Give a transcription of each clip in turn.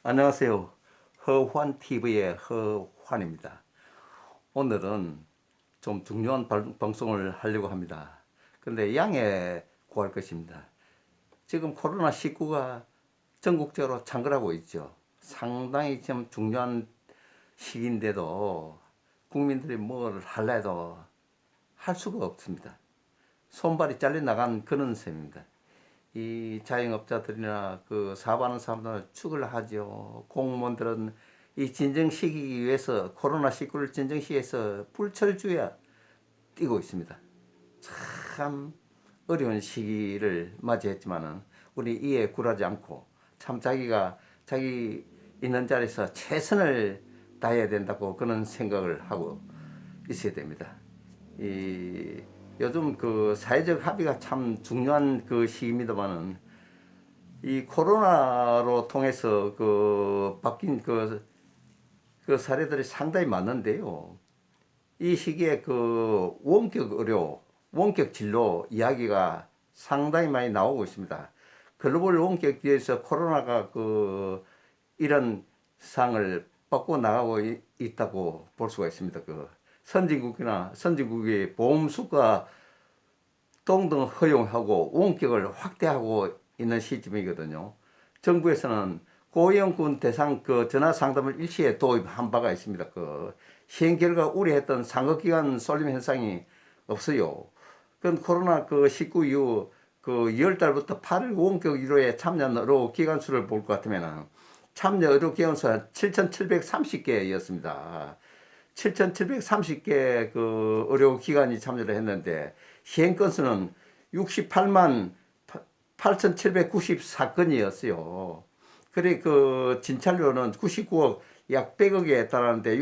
안녕하세요. 허환TV의 허환입니다. 오늘은 좀 중요한 방송을 하려고 합니다. 근데 양해 구할 것입니다. 지금 코로나19가 전국적으로 창궐하고 있죠. 상당히 좀 중요한 시기인데도 국민들이 뭘 할라 해도 할 수가 없습니다. 손발이 잘려나간 그런 셈입니다. 이 자영업자들이나 그 사업하는 사람들은 축을 하죠. 공무원들은 이 진정시키기 위해서 코로나19를 진정시켜서 불철주야 뛰고 있습니다. 참 어려운 시기를 맞이했지만은 우리 이에 굴하지 않고 참 자기 있는 자리에서 최선을 다해야 된다고 그런 생각을 하고 있어야 됩니다. 이 요즘 그 사회적 합의가 참 중요한 그 시기입니다만은 이 코로나로 통해서 그 바뀐 그 사례들이 상당히 많은데요. 이 시기에 그 원격 의료, 원격 진료 이야기가 상당히 많이 나오고 있습니다. 글로벌 원격기에서 코로나가 그 이런 상을 받고 나가고 있다고 볼 수가 있습니다. 그 선진국의 보험수가 동등 허용하고 원격을 확대하고 있는 시점이거든요. 정부에서는 고위험군 대상 그 전화 상담을 일시에 도입한 바가 있습니다. 그 시행 결과 우려했던 상급기관 쏠림 현상이 없어요. 그건 코로나 그 19 이후 그 2월 달부터 8일 원격 의료에 참여한 의료 기관 수를 볼 것 같으면은 참여 의료 기관 수가 7,730개였습니다. 7,730개 그 의료 기관이 참여를 했는데 시행 건수는 68만 8,794건이었어요. 그래 그 진찰료는 99억 약 100억에 달하는데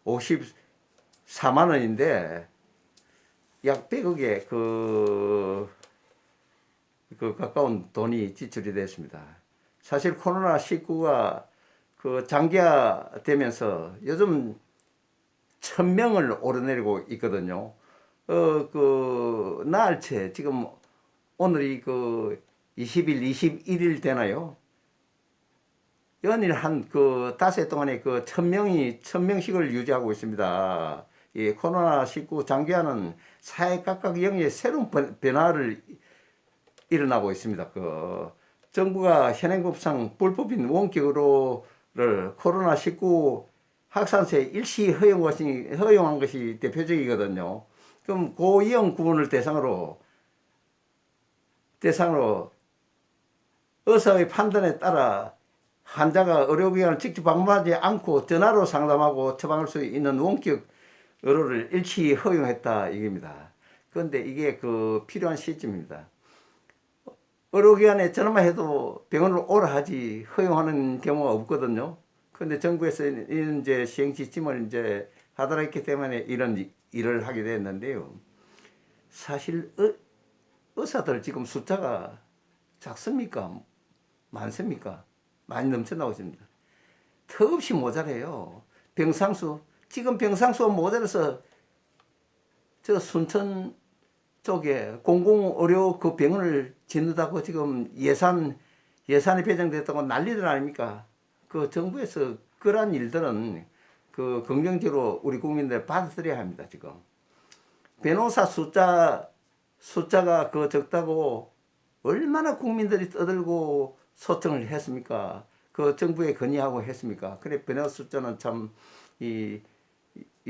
6,554만 원인데 약 100억에 그 가까운 돈이 지출이 됐습니다. 사실 코로나19가 그 장기화되면서 요즘 1,000명을 오르내리고 있거든요. 나흘째 지금 오늘이 그 20일, 21일 되나요? 연일 한 그 닷새 동안에 그 1,000명씩을 유지하고 있습니다. 이 코로나19 장기화는 사회 각각 영역에 새로운 변화를 일어나고 있습니다. 그 정부가 현행법상 불법인 원격으로를 코로나19 확산세 일시 허용한 것이 대표적이거든요. 그럼 고위험 구분을 대상으로 의사의 판단에 따라 환자가 의료기관을 직접 방문하지 않고 전화로 상담하고 처방할 수 있는 원격 의료를 일시 허용했다 이겁니다. 그런데 이게 그 필요한 시점입니다. 의료기관에 전화만 해도 병원을 오라 하지 허용하는 경우가 없거든요. 그런데 정부에서 이제 시행 지침을 이제 하도록 했기 때문에 이런 일을 하게 됐는데요. 사실 의사들 지금 숫자가 작습니까? 많습니까? 많이 넘쳐나고 있습니다. 턱없이 모자라요. 지금 병상수 모자라서 저 순천 쪽에 공공의료 그 병원을 짓는다고 지금 예산이 배정됐다고 난리들 아닙니까? 그 정부에서 그러한 일들은 그 긍정적으로 우리 국민들 받아들여야 합니다, 지금. 변호사 숫자가 그 적다고 얼마나 국민들이 떠들고 소청을 했습니까? 그 정부에 건의하고 했습니까? 그래, 변호사 숫자는 참, 이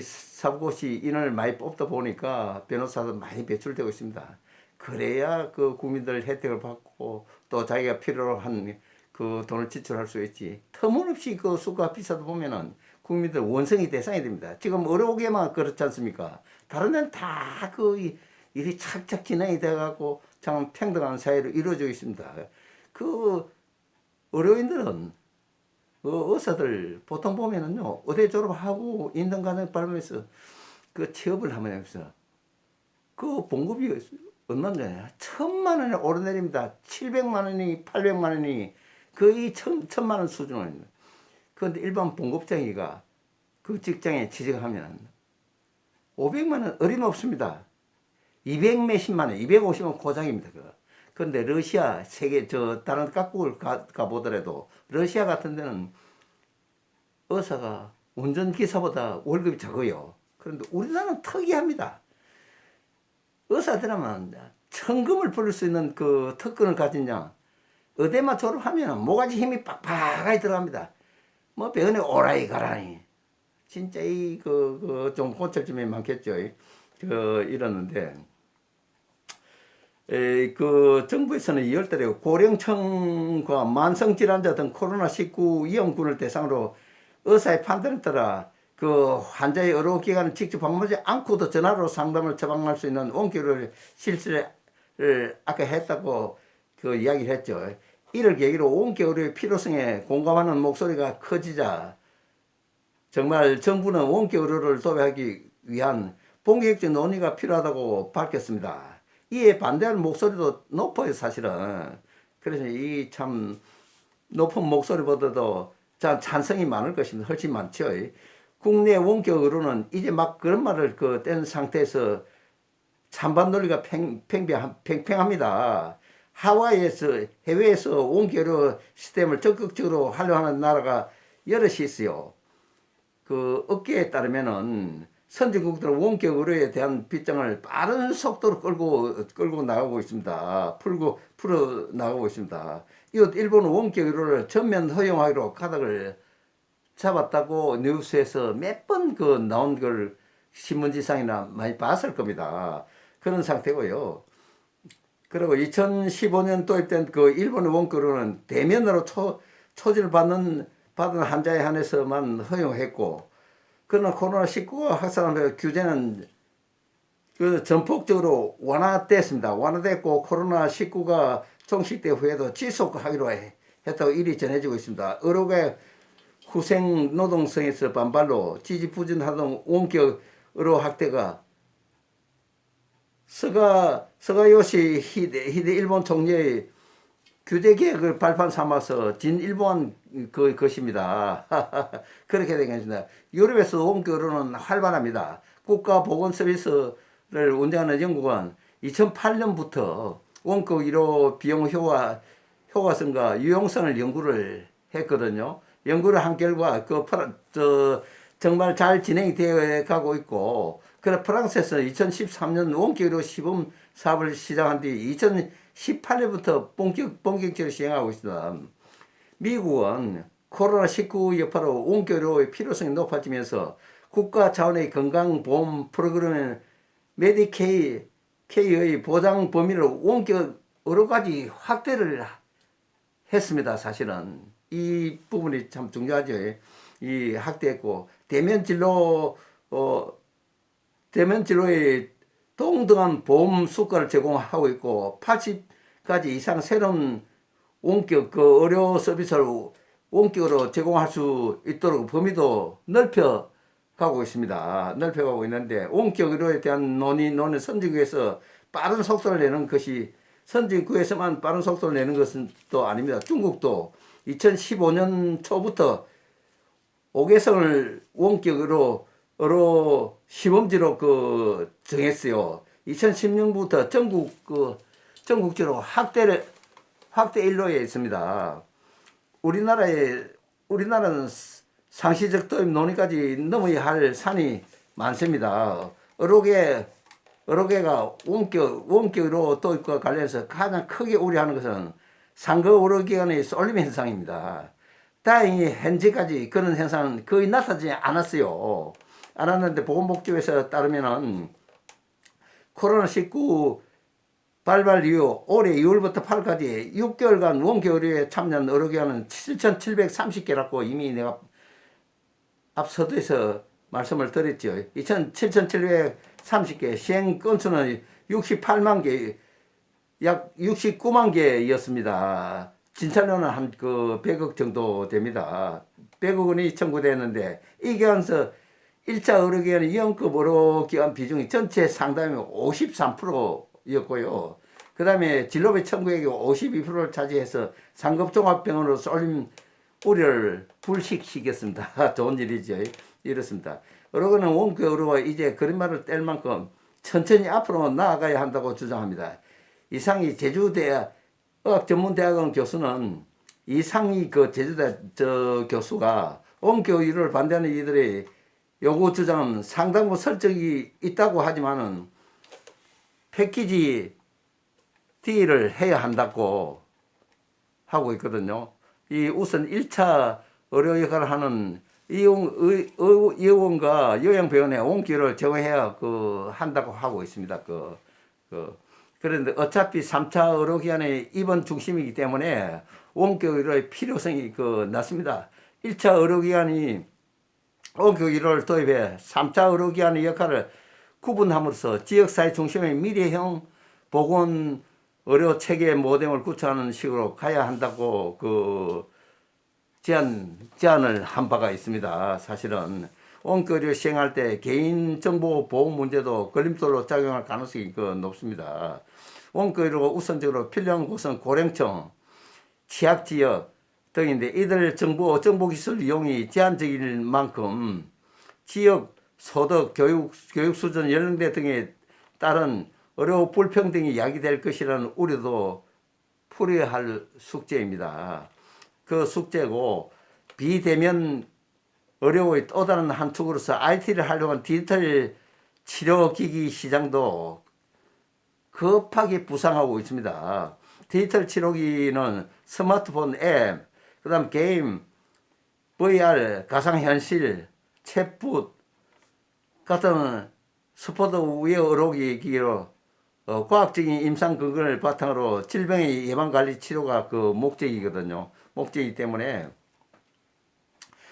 사법고시 인을 많이 뽑다 보니까 변호사도 많이 배출되고 있습니다. 그래야 그 국민들 혜택을 받고 또 자기가 필요로 한 그 돈을 지출할 수 있지. 터무니없이 그 수가 비싸다 보면은 국민들 원성이 대상이 됩니다. 지금 의료계만 그렇지 않습니까? 다른 데는 다 그 일이 착착 진행이 돼갖고 참 평등한 사회로 이루어져 있습니다. 그 의료인들은 의사들 보통 보면은요 의대 졸업하고 인턴과정 발명해서 그 취업을 하면 해서 그 봉급이 얼마인데 1,000만 원에 오르내립니다. 700만 원이 800만 원이 거의 1,000만 원 수준입니다. 그런데 일반 봉급쟁이가 그 직장에 취직하면 500만 원 어림없습니다. 200 몇십만 원, 250만 원 고작입니다. 근데 러시아, 세계, 다른 각국을 가보더라도 러시아 같은 데는 의사가 운전기사보다 월급이 적어요. 그런데 우리나라는 특이합니다. 의사들하면 천금을 부를 수 있는 그 특권을 가진냐. 의대만 졸업하면 모가지 힘이 빡빡하게 들어갑니다. 뭐 병원에 오라이 가라니. 진짜 좀 고칠 점이 많겠죠. 이러는데. 그 정부에서는 2월달에 고령층과 만성질환자 등 코로나19 위험군을 대상으로 의사의 판단에 따라 그 환자의 의료 기관을 직접 방문하지 않고도 전화로 상담을 처방할 수 있는 원격을 실시를 아까 했다고 그 이야기를 했죠. 이를 계기로 원격 의료의 필요성에 공감하는 목소리가 커지자 정말 정부는 원격 의료를 도입하기 위한 본격적 논의가 필요하다고 밝혔습니다. 이에 반대하는 목소리도 높아요, 사실은. 그래서 이 참 높은 목소리보다도 찬성이 많을 것입니다. 훨씬 많죠. 국내 원격 의료는 이제 막 그런 말을 뗀 상태에서 찬반 논리가 팽팽합니다. 하와이에서, 해외에서 원격 의료 시스템을 적극적으로 활용하는 나라가 여럿이 있어요. 그 업계에 따르면은 선진국들은 원격 의료에 대한 빗장을 빠른 속도로 끌고 나가고 있습니다. 풀어 나가고 있습니다. 이것 일본은 원격 의료를 전면 허용하기로 가닥을 잡았다고 뉴스에서 몇 번 나온 걸 신문지상이나 많이 봤을 겁니다. 그런 상태고요. 그리고 2015년 도입된 그 일본의 원격 의료는 대면으로 초지를 받은 환자에 한해서만 허용했고, 그러나 코로나19가 확산하면서 규제는 전폭적으로 완화됐습니다. 완화됐고 코로나19가 종식된 후에도 지속하기로 했다고 일이 전해지고 있습니다. 의료계 후생 노동성에서 반발로 지지부진하던 원격 의료 확대가 스가요시 히데 일본 총리의 규제 계획을 발판 삼아서 진일보한 것입니다. 그렇게 되겠습니다. 유럽에서 원격 의료는 활발합니다. 국가보건서비스를 운영하는 영국은 2008년부터 원격 의료 비용 효과성과 유용성을 연구를 했거든요. 연구를 한 결과 정말 잘 진행이 되어 가고 있고, 그래 프랑스에서 2013년 원격 의료 시범 사업을 시작한 뒤 2018년부터 본격적으로 시행하고 있습니다. 미국은 코로나19 여파로 원격 의료의 필요성이 높아지면서 국가 차원의 건강보험 프로그램 메디케이의 보장 범위를 원격 의료까지 확대를 했습니다. 사실은 이 부분이 참 중요하죠. 이 확대했고 대면 진료의 동등한 보험 수가를 제공하고 있고 80가지 이상 새로운 원격 의료 서비스를 원격으로 제공할 수 있도록 범위도 넓혀가고 있습니다. 넓혀가고 있는데 원격 의료에 대한 논의 선진국에서 빠른 속도를 내는 것이 선진국에서만 빠른 속도를 내는 것은 또 아닙니다. 중국도 2015년 초부터 5개성을 원격으로 시범지로 정했어요. 2010년부터 전국적으로 확대 일로에 있습니다. 우리나라는 상시적 도입 논의까지 넘어야 할 산이 많습니다. 의료계가 원격으로 도입과 관련해서 가장 크게 우려하는 것은 상급 의료기관의 쏠림 현상입니다. 다행히 현재까지 그런 현상은 거의 나타나지 않았는데 보건복지부에서 따르면은 코로나19 발발 이후 올해 2월부터 8월까지 6개월간 원격 의료에 참여한 의료기관은 7,730개라고 이미 내가 앞서도에서 말씀을 드렸죠. 7,730개, 시행 건수는 68만 개, 약 69만 개였습니다. 진찰료는 한 100억 정도 됩니다. 100억 원이 청구됐는데 이 기관에서 1차 의료기관 위험급 의료기관 비중이 전체 상담의 53%였고요. 그 다음에 진료비 청구액이 52%를 차지해서 상급 종합병원으로 쏠림 우려를 불식시켰습니다. 좋은 일이죠. 이렇습니다. 의료계는 원격 의료가 이제 그런 말을 뗄 만큼 천천히 앞으로 나아가야 한다고 주장합니다. 이상희 제주대학 의학전문대학원 교수는 이상희 그 제주대 저 교수가 원교육을 반대하는 이들의 요구 주장은 상당부 설득이 있다고 하지만은 패키지 D를 해야 한다고 하고 있거든요. 이 우선 1차 의료 역할을 하는 의원과 요양병원에 원기를 제공해야 한다고 하고 있습니다. 그런데 어차피 3차 의료기관의 입원 중심이기 때문에 원격 의료의 필요성이 낮습니다. 1차 의료기관이 원격 의료를 도입해 3차 의료기관의 역할을 구분함으로써 지역사회 중심의 미래형 보건 의료 체계 모델을 구축하는 식으로 가야 한다고 제안을 한 바가 있습니다. 사실은 원격 의료 시행할 때 개인정보 보호 문제도 걸림돌로 작용할 가능성이 높습니다. 원격 의료가 우선적으로 필요한 곳은 고령층, 취약지역 등인데 이들 정보기술 이용이 제한적일 만큼 지역, 소득, 교육 수준, 연령대 등에 따른 의료 불평등이 야기될 것이라는 우려도 풀어야 할 숙제입니다. 그 숙제고 비대면 의료의 또 다른 한 축으로서 IT를 활용한 디지털 치료기기 시장도 급하게 부상하고 있습니다. 디지털 치료기는 스마트폰 앱, 그 다음 게임, VR, 가상현실, 챗봇 같은 소프트웨어 의료기기로 과학적인 임상 근거를 바탕으로 질병의 예방관리 치료가 목적이거든요. 목적이기 때문에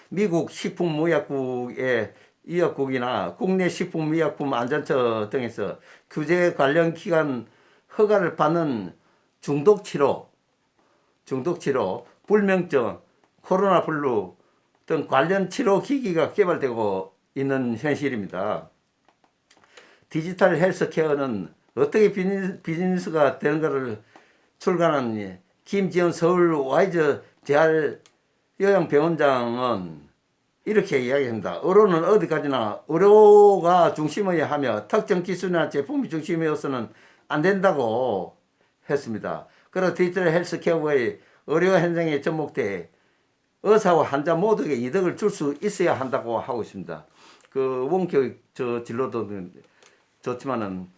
미국 식품의약국의 의약국이나 국내 식품의약품 안전처 등에서 규제 관련 기관 허가를 받는 중독치료, 불면증, 코로나 블루 등 관련 치료 기기가 개발되고 있는 현실입니다. 디지털 헬스케어는 어떻게 비즈니스가 되는가를 출간한 김지연 서울 와이즈 재활 요양병원장은 이렇게 이야기합니다. 의료는 어디까지나 의료가 중심이어야 하며 특정 기술이나 제품이 중심이어서는 안 된다고 했습니다. 그리고 디지털 헬스케어의 의료 현장에 접목돼 의사와 환자 모두에게 이득을 줄 수 있어야 한다고 하고 있습니다. 원격 진로도 좋지만은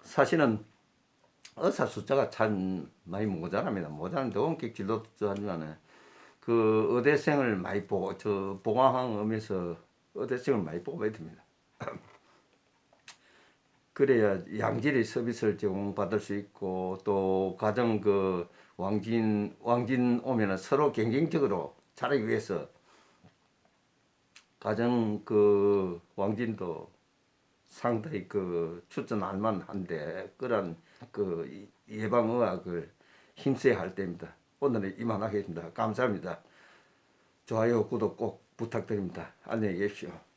사실은 의사 숫자가 참 많이 모자랍니다. 모자란데 원격 진로도 하지만은 의대생을 많이 보강하면서 의대생을 많이 뽑아야 됩니다. 그래야 양질의 서비스를 제공받을 수 있고 또 가정 왕진 오면은 서로 경쟁적으로 잘하기 위해서 가정 왕진도 상당히 추천할 만한데 그런 예방의학을 힘써야 할 때입니다. 오늘은 이만하겠습니다. 감사합니다. 좋아요, 구독 꼭 부탁드립니다. 안녕히 계십시오.